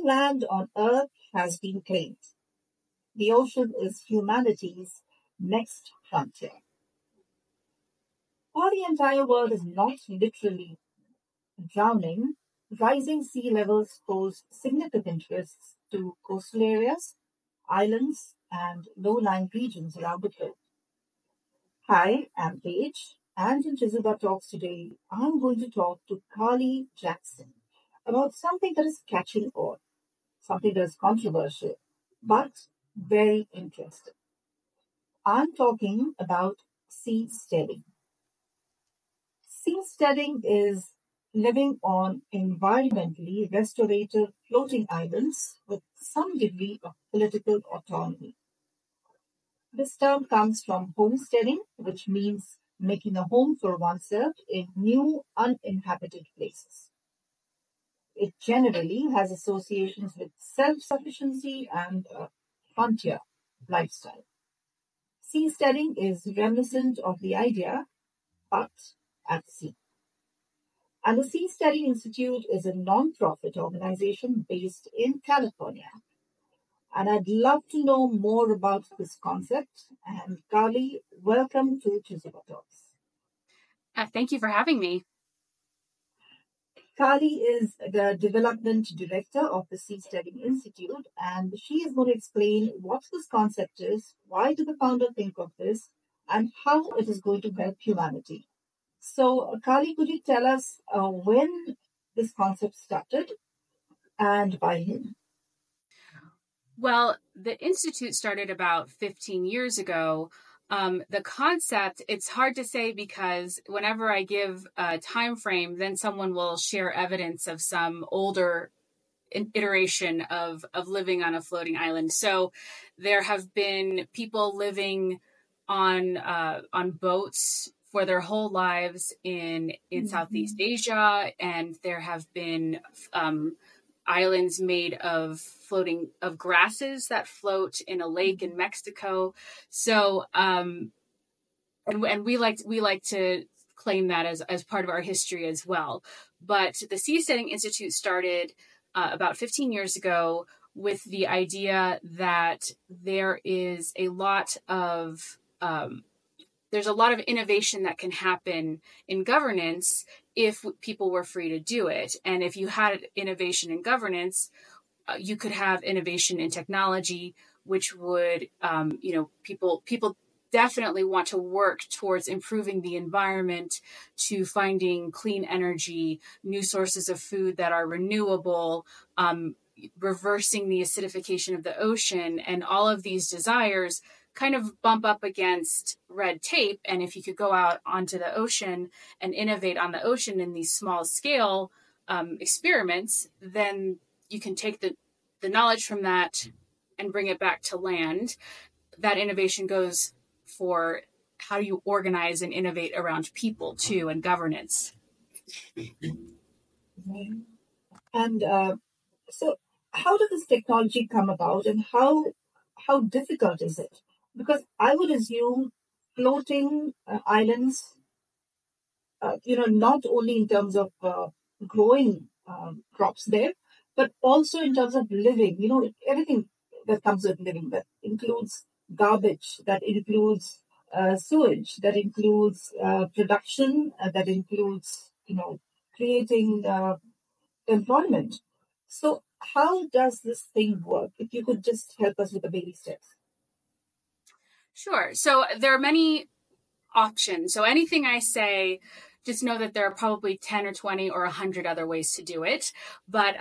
land on Earth has been claimed. The ocean is humanity's next frontier. While the entire world is not literally drowning, rising sea levels pose significant risks to coastal areas, islands, and low-lying regions around the globe. Hi, I'm Paige, and in Chezuba Talks today, I'm going to talk to Carly Jackson about something that is catching on, something that is controversial, but very interesting. I'm talking about seasteading. Seasteading is living on environmentally restorative floating islands with some degree of political autonomy. This term comes from homesteading, which means making a home for oneself in new uninhabited places. It generally has associations with self sufficiency and a frontier lifestyle. Seasteading is reminiscent of the idea, but at sea. And the Seasteading Institute is a non-profit organization based in California. And I'd love to know more about this concept. And Carly, welcome to Chezuba Talks. Thank you for having me. Carly is the development director of the Seasteading Institute, and she is going to explain what this concept is, why did the founder think of this, and how it is going to help humanity. So, Carly, could you tell us when this concept started and by whom? Well, the Institute started about 15 years ago. The concept, it's hard to say because whenever I give a time frame, then someone will share evidence of some older iteration of living on a floating island. So there have been people living on boats for their whole lives in Southeast Asia, and there have been islands made of grasses that float in a lake in Mexico. So and we like to claim that as part of our history as well. But the Seasteading Institute started about 15 years ago with the idea that there is a lot of there's a lot of innovation that can happen in governance if people were free to do it. And if you had innovation in governance, you could have innovation in technology, which would, people definitely want to work towards improving the environment, to finding clean energy, new sources of food that are renewable, reversing the acidification of the ocean, and all of these desires kind of bump up against red tape. And if you could go out onto the ocean and innovate on the ocean in these small scale experiments, then you can take the knowledge from that and bring it back to land. That innovation goes for how do you organize and innovate around people too, and governance. And so how did this technology come about, and how difficult is it? Because I would assume floating islands, not only in terms of growing crops there, but also in terms of living, everything that comes with living, that includes garbage, that includes sewage, that includes production, that includes, creating employment. So how does this thing work? If you could just help us with the baby steps. Sure. So there are many options. So anything I say, just know that there are probably 10 or 20 or 100 other ways to do it. But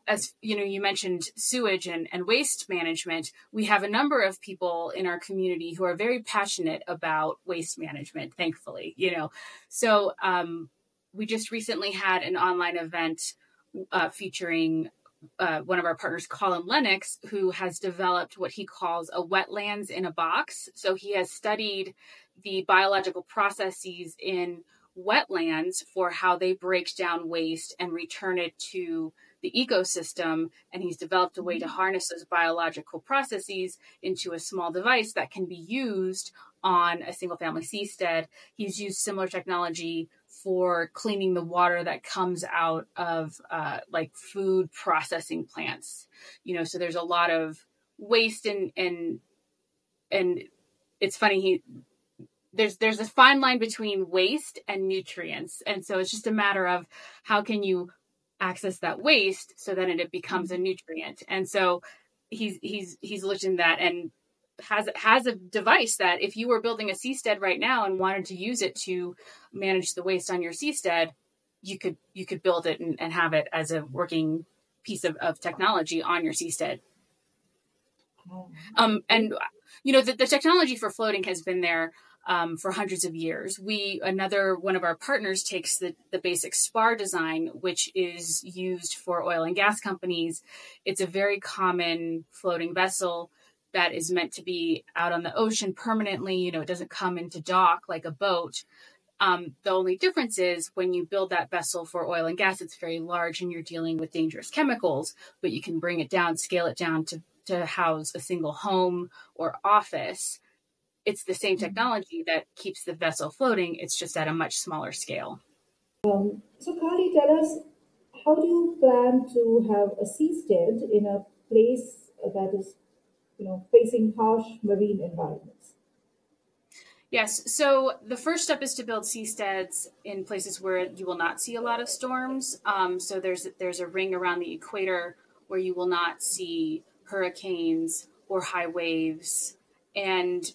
as you mentioned sewage and waste management, we have a number of people in our community who are very passionate about waste management, thankfully. So we just recently had an online event featuring one of our partners, Colin Lennox, who has developed what he calls a wetlands in a box. So he has studied the biological processes in wetlands for how they break down waste and return it to the ecosystem. And he's developed a way to harness those biological processes into a small device that can be used on a single family seastead. He's used similar technology for cleaning the water that comes out of like food processing plants. So there's a lot of waste and it's funny, there's a fine line between waste and nutrients. And so it's just a matter of how can you access that waste so that it becomes a nutrient. And so he's looked in that and has a device that if you were building a seastead right now and wanted to use it to manage the waste on your seastead, you could build it and have it as a working piece of technology on your seastead. And the technology for floating has been there for hundreds of years. Another one of our partners takes the basic spar design, which is used for oil and gas companies. It's a very common floating vessel that is meant to be out on the ocean permanently. It doesn't come into dock like a boat. The only difference is when you build that vessel for oil and gas, it's very large and you're dealing with dangerous chemicals, but you can bring it down, scale it down to house a single home or office. It's the same technology that keeps the vessel floating. It's just at a much smaller scale. So, Carly, tell us, how do you plan to have a seastead in a place that is, facing harsh marine environments? Yes. So the first step is to build seasteads in places where you will not see a lot of storms. So there's a ring around the equator where you will not see hurricanes or high waves. And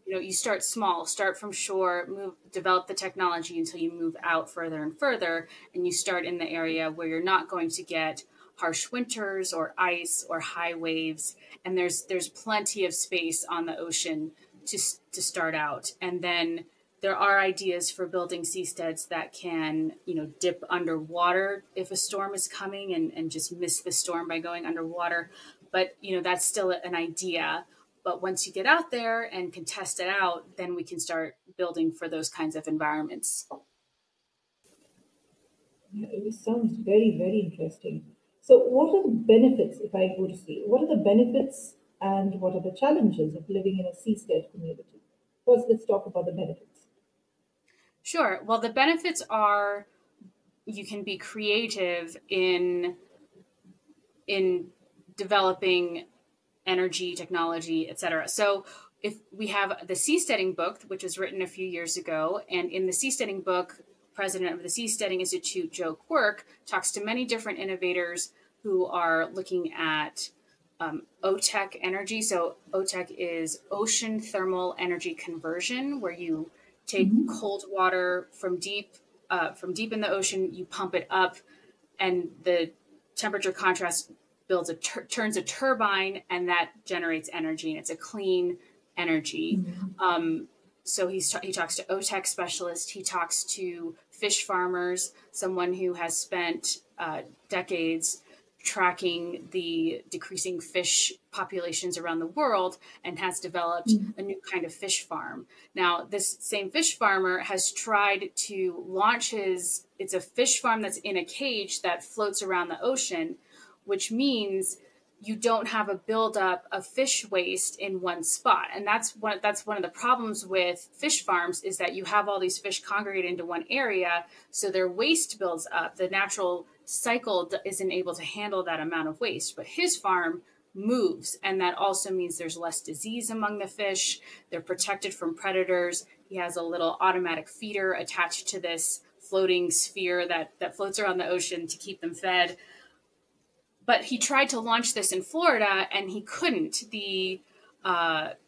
you start small, start from shore, develop the technology until you move out further and further, and you start in the area where you're not going to get harsh winters or ice or high waves. And there's plenty of space on the ocean to start out. And then there are ideas for building seasteads that can, dip underwater if a storm is coming and just miss the storm by going underwater. But, that's still an idea. But once you get out there and can test it out, then we can start building for those kinds of environments. Yeah, it sounds very, very interesting. So, what are the benefits, if I go to say, what are the benefits and what are the challenges of living in a seastead community? First, let's talk about the benefits. Sure. Well, the benefits are you can be creative in developing energy, technology, etc. So if we have the Seasteading book, which was written a few years ago, and in the Seasteading book, president of the Seasteading Institute, Joe Quirk, talks to many different innovators who are looking at OTEC energy. So OTEC is ocean thermal energy conversion, where you take cold water from deep in the ocean, you pump it up, and the temperature contrast turns a turbine, and that generates energy, and it's a clean energy. So he talks to OTEC specialists. He talks to fish farmers, someone who has spent decades tracking the decreasing fish populations around the world and has developed a new kind of fish farm. Now, this same fish farmer has tried to launch it's a fish farm that's in a cage that floats around the ocean, which means you don't have a buildup of fish waste in one spot. And that's one of the problems with fish farms, is that you have all these fish congregated into one area, so their waste builds up. The natural cycle isn't able to handle that amount of waste. But his farm moves, and that also means there's less disease among the fish. They're protected from predators. He has a little automatic feeder attached to this floating sphere that floats around the ocean to keep them fed. But he tried to launch this in Florida, and he couldn't. The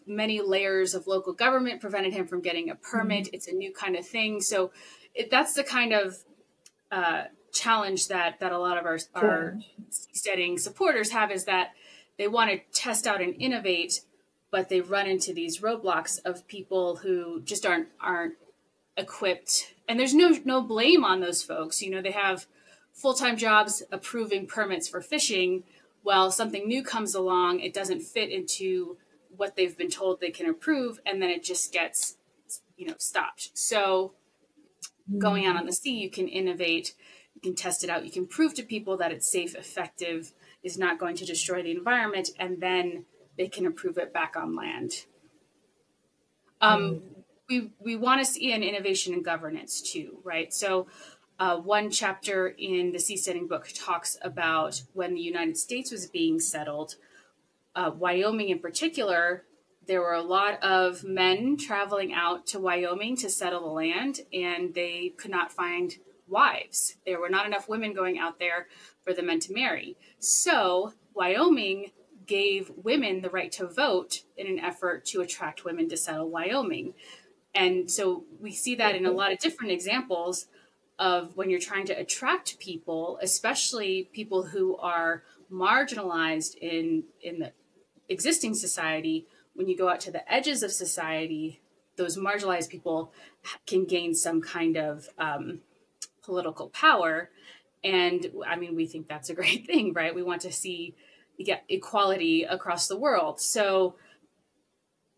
many layers of local government prevented him from getting a permit. It's a new kind of thing. So that's the kind of challenge that a lot of our seasteading supporters have, is that they want to test out and innovate, but they run into these roadblocks of people who just aren't equipped. And there's no blame on those folks. They have full-time jobs approving permits for fishing. While something new comes along, it doesn't fit into what they've been told they can approve, and then it just gets stopped. So going out on the sea, you can innovate, you can test it out, you can prove to people that it's safe, effective, is not going to destroy the environment, and then they can approve it back on land. we want to see an innovation in governance too, right? So one chapter in the Seasteading book talks about when the United States was being settled, Wyoming in particular. There were a lot of men traveling out to Wyoming to settle the land, and they could not find wives. There were not enough women going out there for the men to marry. So Wyoming gave women the right to vote in an effort to attract women to settle Wyoming. And so we see that in a lot of different examples of when you're trying to attract people, especially people who are marginalized in the existing society. When you go out to the edges of society, those marginalized people can gain some kind of political power. And I mean, we think that's a great thing, right? We want to see equality across the world. So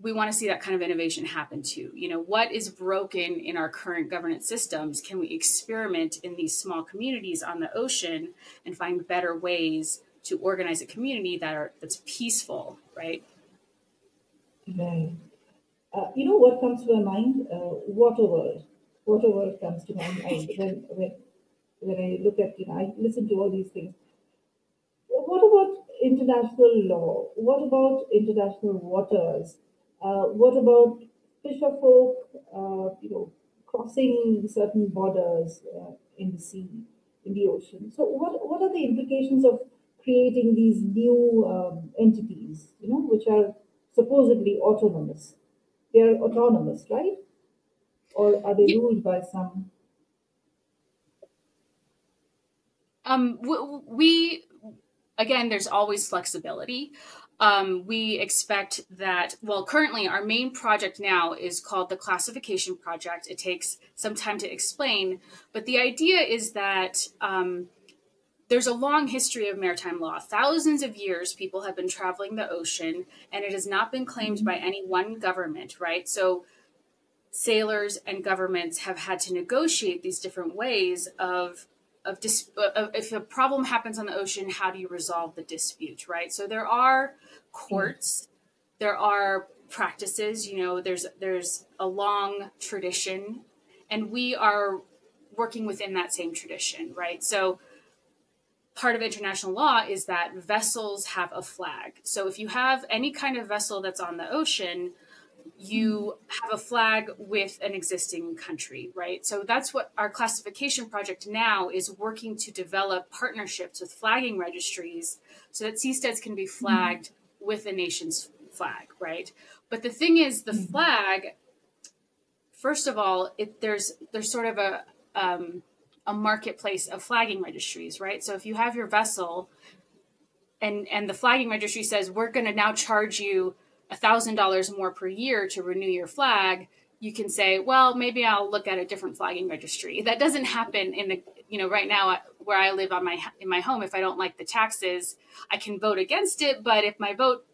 we want to see that kind of innovation happen too. You know, what is broken in our current governance systems? Can we experiment in these small communities on the ocean and find better ways to organize a community that's peaceful, right? Right. You know what comes to my mind? Water world. Water world comes to my mind when I look at, I listen to all these things. What about international law? What about international waters? What about fisherfolk, crossing certain borders in the sea, in the ocean? So, what are the implications of creating these new entities, which are supposedly autonomous? They are autonomous, right? Or are they ruled by some? We again, there's always flexibility. We expect that, well, currently our main project now is called the Classification Project. It takes some time to explain, but the idea is that there's a long history of maritime law. Thousands of years, people have been traveling the ocean, and it has not been claimed by any one government, right? So sailors and governments have had to negotiate these different ways of if a problem happens on the ocean, how do you resolve the dispute, right? So there are courts, there are practices, there's a long tradition, and we are working within that same tradition, right? So part of international law is that vessels have a flag. So if you have any kind of vessel that's on the ocean, you have a flag with an existing country, right? So that's what our classification project now is, working to develop partnerships with flagging registries so that seasteads can be flagged with a nation's flag, right? But the thing is, the flag, first of all, there's sort of a marketplace of flagging registries, right? So if you have your vessel and the flagging registry says, we're going to now charge you $1,000 more per year to renew your flag, you can say, well, maybe I'll look at a different flagging registry. That doesn't happen right now where I live in my home. If I don't like the taxes, I can vote against it. But if my vote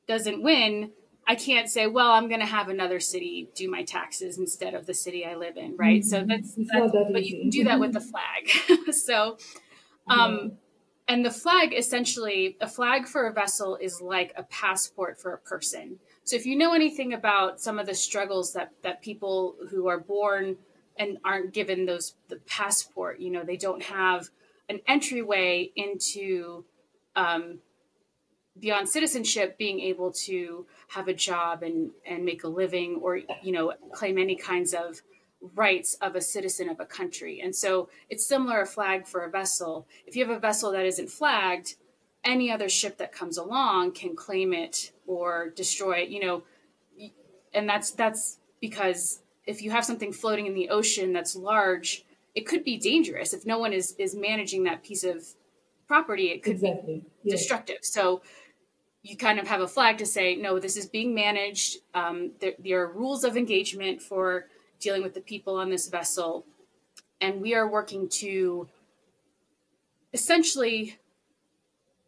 doesn't win, I can't say, well, I'm going to have another city do my taxes instead of the city I live in, right? So that's but you can do that with the flag. So, and the flag, essentially, a flag for a vessel is like a passport for a person. So if you know anything about some of the struggles that people who are born and aren't given the passport, they don't have an entryway into beyond citizenship, being able to have a job and make a living, or, claim any kinds of rights of a citizen of a country. And so it's similar, a flag for a vessel. If you have a vessel that isn't flagged, any other ship that comes along can claim it or destroy it, and that's because if you have something floating in the ocean that's large, it could be dangerous. If no one is managing that piece of property, it could be destructive. So you kind of have a flag to say, no, this is being managed. There are rules of engagement for dealing with the people on this vessel. And we are working to essentially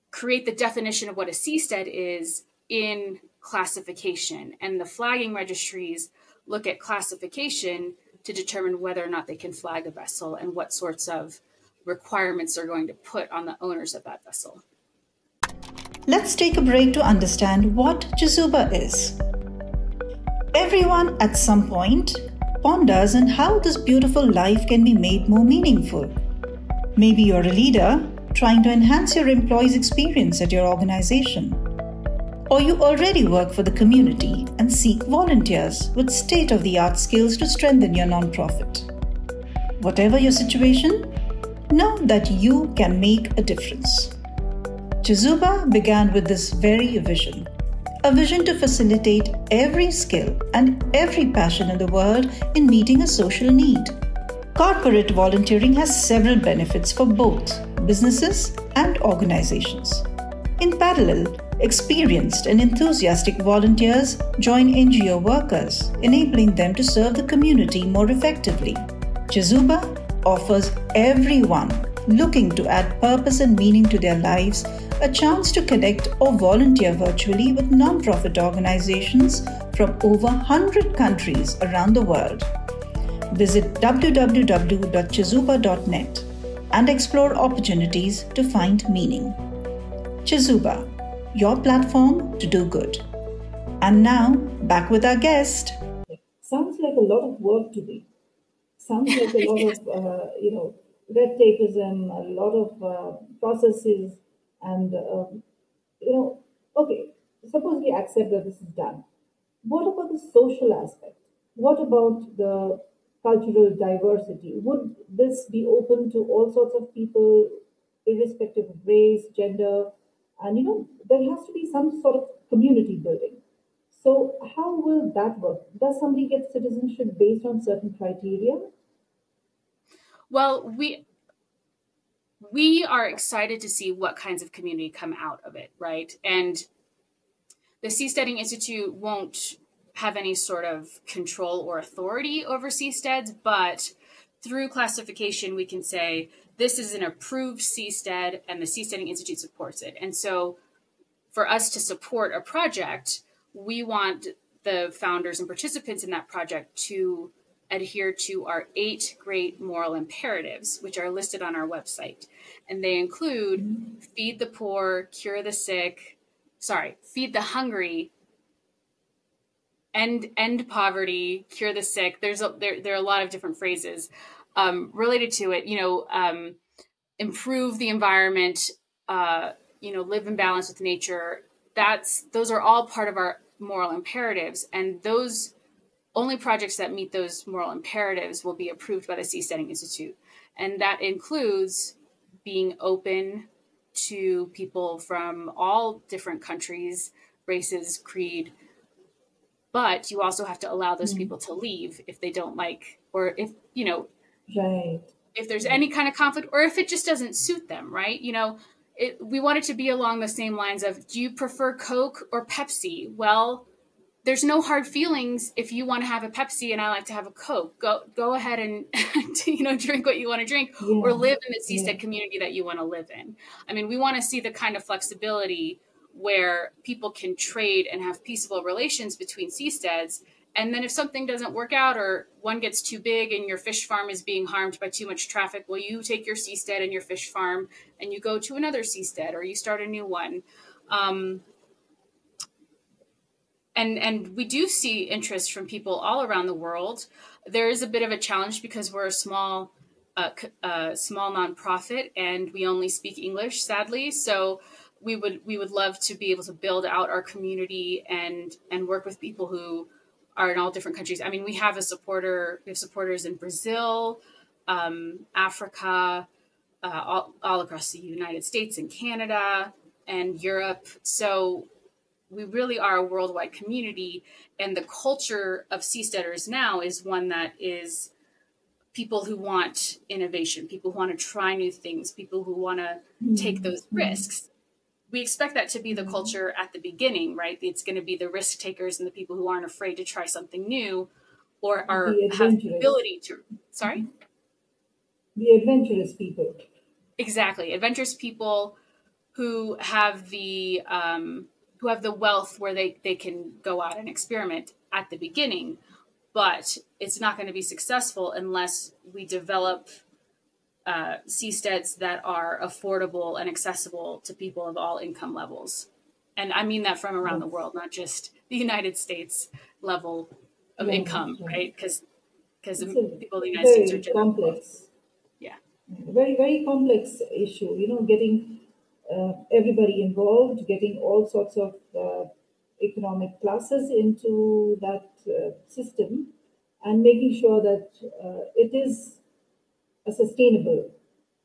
create the definition of what a seastead is in classification. And the flagging registries look at classification to determine whether or not they can flag a vessel and what sorts of requirements they're going to put on the owners of that vessel. Let's take a break to understand what Chezuba is. Everyone at some point ponders on how this beautiful life can be made more meaningful. Maybe you're a leader trying to enhance your employees' experience at your organization. Or you already work for the community and seek volunteers with state-of-the-art skills to strengthen your nonprofit. Whatever your situation, know that you can make a difference. Chezuba began with this very vision. A vision to facilitate every skill and every passion in the world in meeting a social need. Corporate volunteering has several benefits for both businesses and organizations. In parallel, experienced and enthusiastic volunteers join NGO workers, enabling them to serve the community more effectively. Chezuba offers everyone looking to add purpose and meaning to their lives a chance to connect or volunteer virtually with nonprofit organizations from over 100 countries around the world. Visit www.chezuba.net and explore opportunities to find meaning. Chezuba, your platform to do good. And now, back with our guest. Sounds like a lot of work to me. Sounds like a lot of, red tapeism, a lot of processes, and, okay, suppose we accept that this is done. What about the social aspect? What about the cultural diversity? Would this be open to all sorts of people, irrespective of race, gender? And, there has to be some sort of community building. So, how will that work? Does somebody get citizenship based on certain criteria? Well, we are excited to see what kinds of community come out of it, right? And the Seasteading Institute won't have any sort of control or authority over seasteads, but through classification, we can say this is an approved seastead and the Seasteading Institute supports it. And so for us to support a project, we want the founders and participants in that project to adhere to our 8 great moral imperatives, which are listed on our website. And they include feed the poor, feed the hungry, end poverty, cure the sick. There are a lot of different phrases related to it. Improve the environment, live in balance with nature. Those are all part of our moral imperatives. And those only projects that meet those moral imperatives will be approved by the Seasteading Institute. And that includes being open to people from all different countries, races, creed. But you also have to allow those people to leave if they don't like, or if, Right. if there's any kind of conflict, or if it just doesn't suit them, right? We want it to be along the same lines of, do you prefer Coke or Pepsi? Well, there's no hard feelings if you want to have a Pepsi and I like to have a Coke. Go ahead and drink what you want to drink, or live in the seastead community that you want to live in. I mean, we want to see the kind of flexibility where people can trade and have peaceable relations between seasteads. And then if something doesn't work out, or one gets too big and your fish farm is being harmed by too much traffic, well, you take your seastead and your fish farm and you go to another seastead, or you start a new one. And we do see interest from people all around the world. There is a bit of a challenge because we're a small nonprofit and we only speak English, sadly. So we would love to be able to build out our community and work with people who are in all different countries. I mean, we have supporters in Brazil, Africa, all across the United States and Canada and Europe. So we really are a worldwide community, and the culture of seasteaders now is one that is people who want innovation, people who want to try new things, people who want to take those risks. We expect that to be the culture at the beginning, right? It's going to be the risk takers and the people who aren't afraid to try something new, or have the ability to. Sorry? The adventurous people. Exactly. Adventurous people who have the wealth where they can go out and experiment at the beginning, but it's not going to be successful unless we develop seasteads that are affordable and accessible to people of all income levels. And I mean that from around the world, not just the United States level Right, income, right. right? Because It's the a people in the United States are very generally wealthy. complex, Yeah. very, very complex issue, getting everybody involved, getting all sorts of economic classes into that system, and making sure that it is a sustainable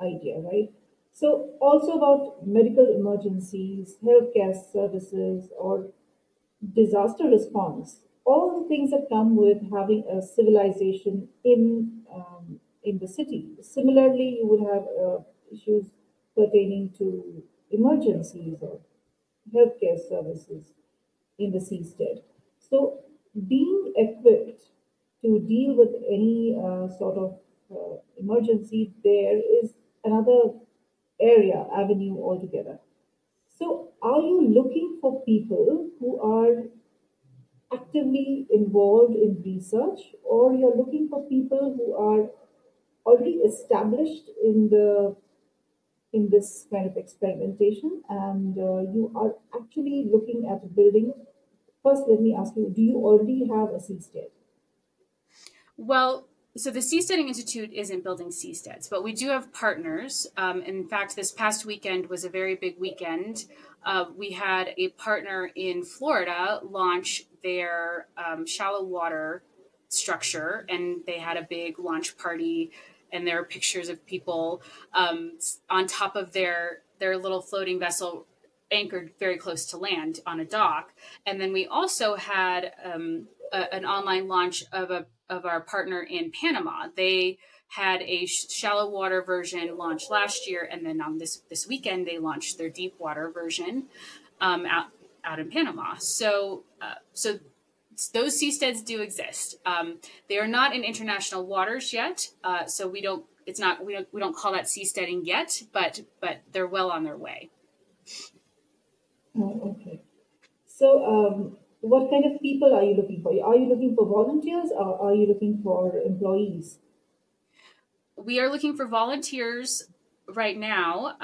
idea, right? So, also about medical emergencies, healthcare services, or disaster response, all the things that come with having a civilization in the city. Similarly, you would have issues pertaining to emergencies or healthcare services in the seastead. So, being equipped to deal with any sort of emergency there is another avenue altogether. So, are you looking for people who are actively involved in research, or you're looking for people who are already established in this kind of experimentation, and you are actually looking at building? First, let me ask you: do you already have a seastead? Well, so the Seasteading Institute isn't building seasteads, but we do have partners. In fact, this past weekend was a very big weekend. We had a partner in Florida launch their shallow water structure, and they had a big launch party. And there are pictures of people on top of their little floating vessel anchored very close to land on a dock. And then we also had an online launch of our partner in Panama. They had a shallow water version launched last year, and then on this weekend they launched their deep water version out in Panama. So those seasteads do exist. They are not in international waters yet, so we don't call that seasteading yet, but they're well on their way. Oh, okay. So, what kind of people are you looking for? Are you looking for volunteers, or are you looking for employees? We are looking for volunteers right now.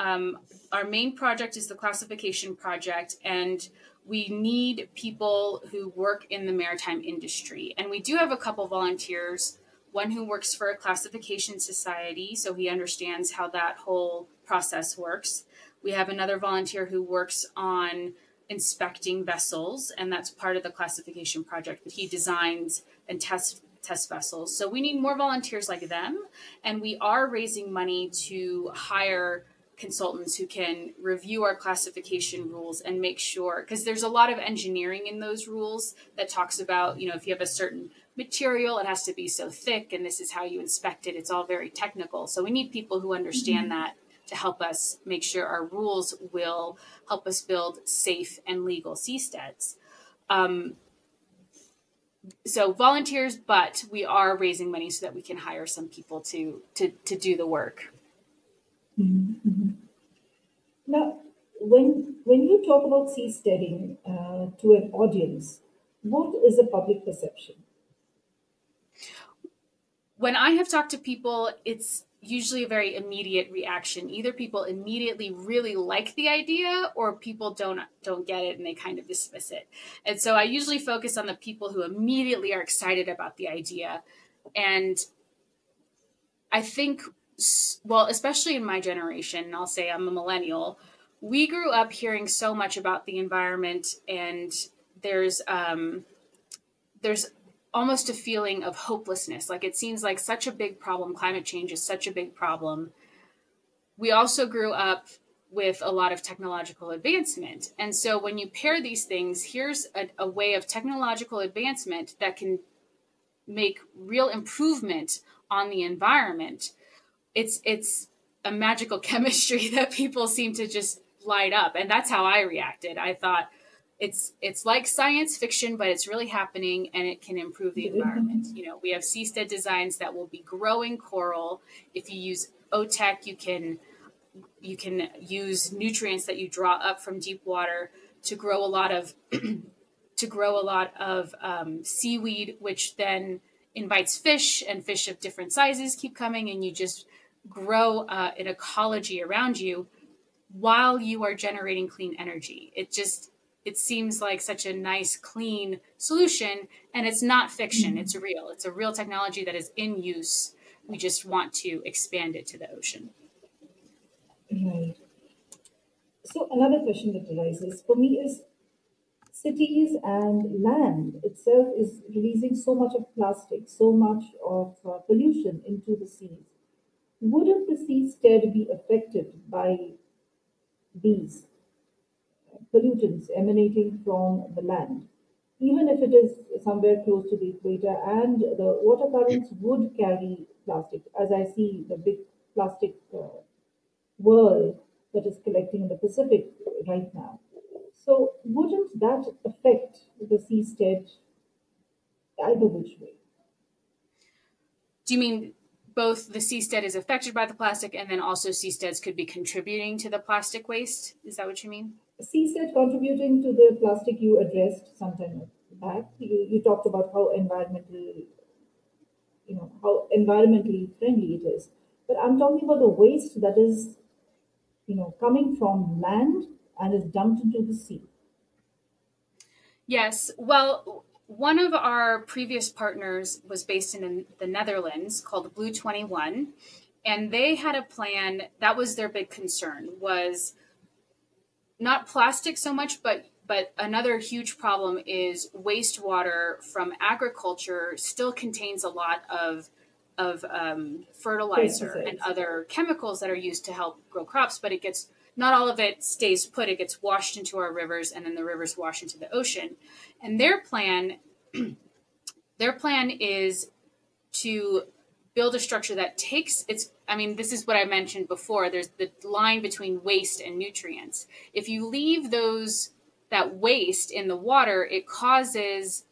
Our main project is the classification project, and we need people who work in the maritime industry. And we do have a couple volunteers, one who works for a classification society, so he understands how that whole process works. We have another volunteer who works on inspecting vessels, and that's part of the classification project, but he designs and test vessels. So we need more volunteers like them, and we are raising money to hire consultants who can review our classification rules and make sure, because there's a lot of engineering in those rules that talks about, if you have a certain material, it has to be so thick, and this is how you inspect it. It's all very technical. So we need people who understand that to help us make sure our rules will help us build safe and legal seasteads. So volunteers, but we are raising money so that we can hire some people to do the work. Mm-hmm. Now, when you talk about seasteading to an audience, what is the public perception? When I have talked to people, it's usually a very immediate reaction. Either people immediately really like the idea, or people don't get it and they kind of dismiss it. And so I usually focus on the people who immediately are excited about the idea. And I think, well, especially in my generation, and I'll say I'm a millennial, we grew up hearing so much about the environment, and there's almost a feeling of hopelessness. Like it seems like such a big problem. Climate change is such a big problem. We also grew up with a lot of technological advancement. And so when you pair these things, here's a way of technological advancement that can make real improvement on the environment. It's a magical chemistry that people seem to just light up. And that's how I reacted. I thought, it's like science fiction, but it's really happening, and it can improve the environment. We have seastead designs that will be growing coral. If you use OTEC, you can use nutrients that you draw up from deep water to grow a lot of seaweed, which then invites fish, and fish of different sizes keep coming, and you just grow an ecology around you while you are generating clean energy. it seems like such a nice, clean solution, and it's not fiction. It's real. It's a real technology that is in use. We just want to expand it to the ocean. Right. So another question that arises for me is cities and land itself is releasing so much of plastic, so much of pollution into the seas. Wouldn't the seastead be affected by these pollutants emanating from the land? Even if it is somewhere close to the equator, and the water currents would carry plastic, as I see the big plastic whirl that is collecting in the Pacific right now. So, wouldn't that affect the seastead either which way? Do you mean both the seastead is affected by the plastic and then also seasteads could be contributing to the plastic waste? Is that what you mean? Seastead contributing to the plastic you addressed some time back. You talked about how environmentally friendly it is. But I'm talking about the waste that is, coming from land and is dumped into the sea. Yes. Well, one of our previous partners was based in the Netherlands called Blue 21, and they had a plan. That was their big concern, was not plastic so much, but another huge problem is wastewater from agriculture still contains a lot of fertilizer and other chemicals that are used to help grow crops, but not all of it stays put. It gets washed into our rivers, and then the rivers wash into the ocean. And their plan is to build a structure that takes this is what I mentioned before. There's the line between waste and nutrients. If you leave that waste in the water, it causes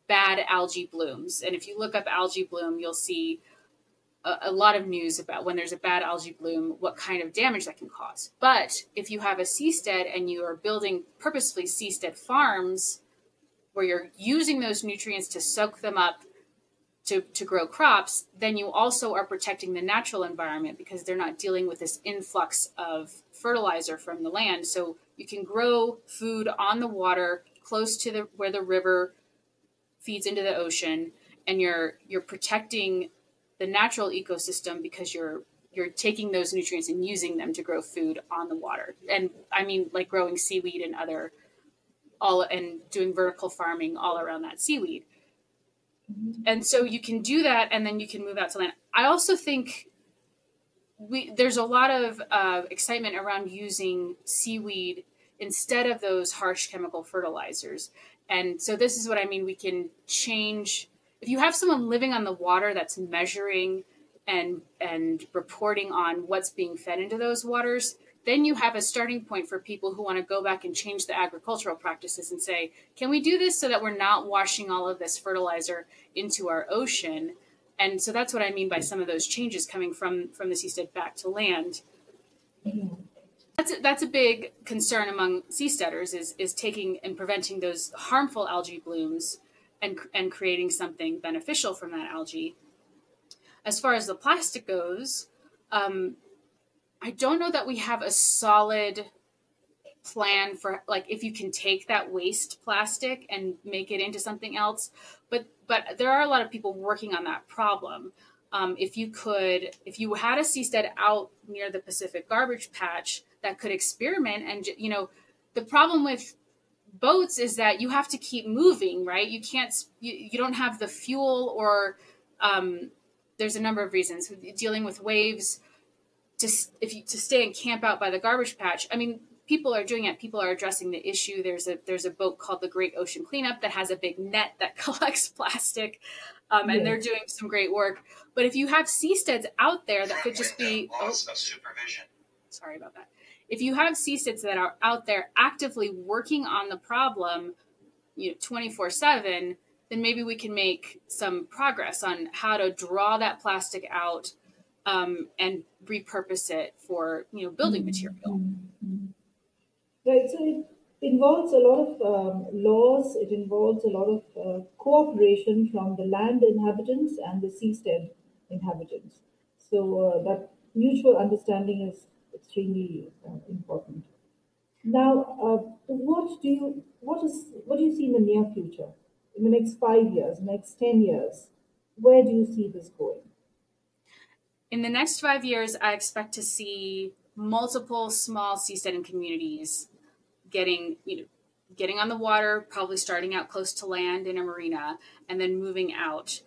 bad algae blooms. And if you look up algae bloom, you'll see a lot of news about when there's a bad algae bloom, what kind of damage that can cause. But if you have a seastead and you are building purposefully seastead farms where you're using those nutrients to soak them up to grow crops, then you also are protecting the natural environment because they're not dealing with this influx of fertilizer from the land. So you can grow food on the water close to where the river feeds into the ocean, and you're protecting the natural ecosystem because you're taking those nutrients and using them to grow food on the water. And I mean, like growing seaweed and doing vertical farming all around that seaweed. And so you can do that, and then you can move out to land. I also think there's a lot of excitement around using seaweed instead of those harsh chemical fertilizers. And so this is what I mean. We can change. If you have someone living on the water that's measuring and reporting on what's being fed into those waters, then you have a starting point for people who want to go back and change the agricultural practices and say, can we do this so that we're not washing all of this fertilizer into our ocean? And so that's what I mean by some of those changes coming from the seastead back to land. Mm-hmm. That's a big concern among seasteaders is taking and preventing those harmful algae blooms and creating something beneficial from that algae. As far as the plastic goes, I don't know that we have a solid plan for like if you can take that waste plastic and make it into something else, but there are a lot of people working on that problem. If you had a seastead out near the Pacific garbage patch that could experiment, and the problem with boats is that you have to keep moving, right? You don't have the fuel, or there's a number of reasons dealing with waves. To stay and camp out by the garbage patch. I mean, people are doing it. People are addressing the issue. There's a boat called the Great Ocean Cleanup that has a big net that collects plastic, and they're doing some great work. But if you have seasteads out there that could just be loss of supervision. Sorry about that. If you have seasteads that are out there actively working on the problem, 24/7, then maybe we can make some progress on how to draw that plastic out. And repurpose it for building material. Right. So it involves a lot of laws. It involves a lot of cooperation from the land inhabitants and the seastead inhabitants. So that mutual understanding is extremely important. Now, what do you see in the near future, in the next 5 years, next 10 years? Where do you see this going? In the next 5 years, I expect to see multiple small seasteading communities getting, getting on the water, probably starting out close to land in a marina, and then moving out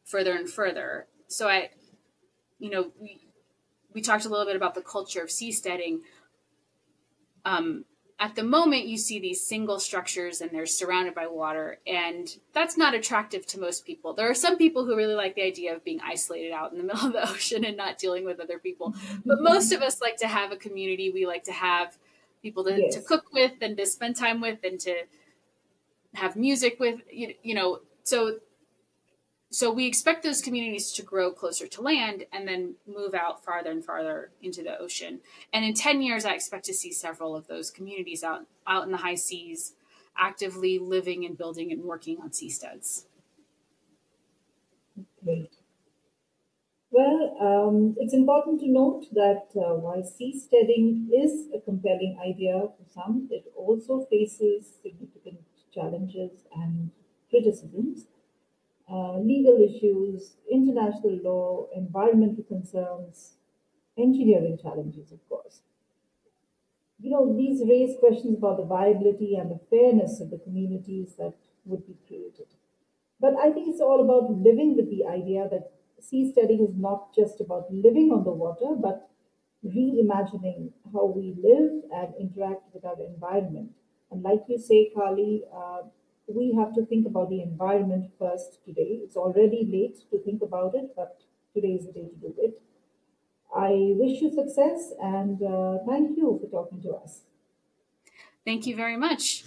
further and further. So we talked a little bit about the culture of seasteading. At the moment, you see these single structures and they're surrounded by water, and that's not attractive to most people. There are some people who really like the idea of being isolated out in the middle of the ocean and not dealing with other people. But most of us like to have a community. We like to have people to Yes. cook with and to spend time with and to have music with, so we expect those communities to grow closer to land and then move out farther and farther into the ocean. And in 10 years, I expect to see several of those communities out in the high seas, actively living and building and working on seasteads. Great. Well, it's important to note that while seasteading is a compelling idea for some, it also faces significant challenges and criticisms. Legal issues, international law, environmental concerns, engineering challenges, of course. These raise questions about the viability and the fairness of the communities that would be created. But I think it's all about living with the idea that seasteading is not just about living on the water, but reimagining how we live and interact with our environment. And like you say, Kali, we have to think about the environment first today. It's already late to think about it, but today is the day to do it. I wish you success and thank you for talking to us. Thank you very much.